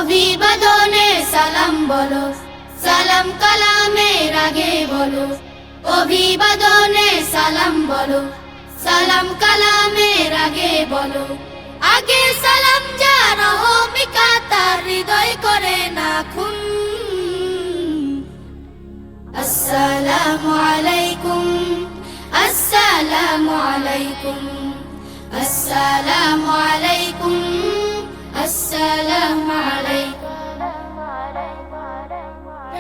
অভিবাদনে সালাম বলো, সালাম কালামের আগে বলো। অভিবাদনে সালাম বলো, সালাম কালামের আগে বলো। আগে সালাম যার অহমিকা তার হৃদয় করে না খুন। আসসালামু আলাইকুম, আসসালামু আলাইকুম, আসসালামু আলাইকুম, আসসালামু আলাইকুম।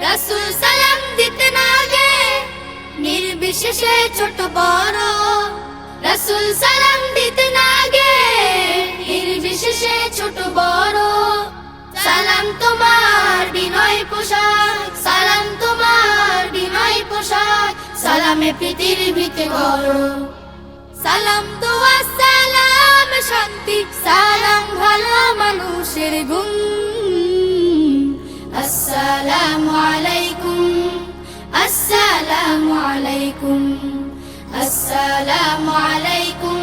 রাসূল সালাম দিতেন আগে নির্বিশেষে ছোট বড়। রাসূল সালাম দিতেন আগে নির্বিশেষে ছোট বড়। সালাম তোমার বিনয় পোশাক, সালাম তোমার বিনয় পোশাক। সালামে পৃথিবীতে গড়। সালাম দোয়া সালাম শান্তি, সালাম ভালো মানুষের গুণ। আসসালামু আলাইকুম, আসসালামু আলাইকুম, আসসালামু আলাইকুম,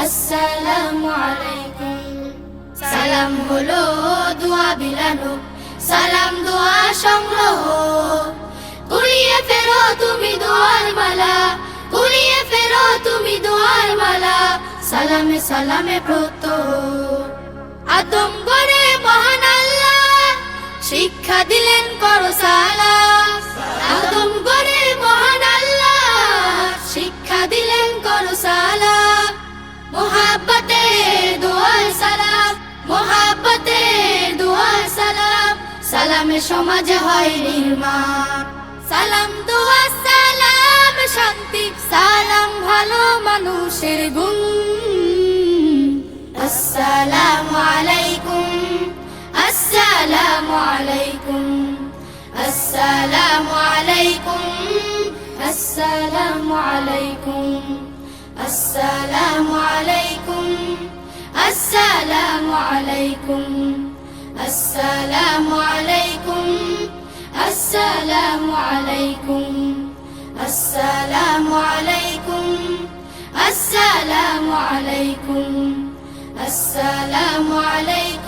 আসসালামু আলাইকুম। সালাম হলো দোয়া বিলানো, সালাম দোয়া সংগ্রহ। কুড়িয়ে ফেরো তুমি দোয়ার মালা, কুড়িয়ে ফেরো তুমি দোয়ার মালা। সালামে সালামে প্রত্যহ। আদম গড়ে মহান আল্লাহ শিক্ষা দিলেন করো সালাম। আদম গড়ে মহান আল্লাহ শিক্ষা দিলেন করো সালাম। মোহাব্বতে দোয়ার সালাম, মোহাব্বতে দোয়ার সালাম। সালামে সমাজে হয় নির্মাণ। সালাম দোয়া সালাম শান্তি, সালাম ভালো মানুষের গুণ। আসসালামু আলাইকুম, আসসালামু আলাইকুম, আসসালামু আলাইকুম, আসসালামু আলাইকুম, আসসালামু আলাইকুম, আসসালামু আলাইকুম, আসসালামু আলাইকুম, আসসালামু আলাইকুম, আসসালামু আলাইকুম, আসসালামু আলাইকুম, আসসালামু আলাইকুম।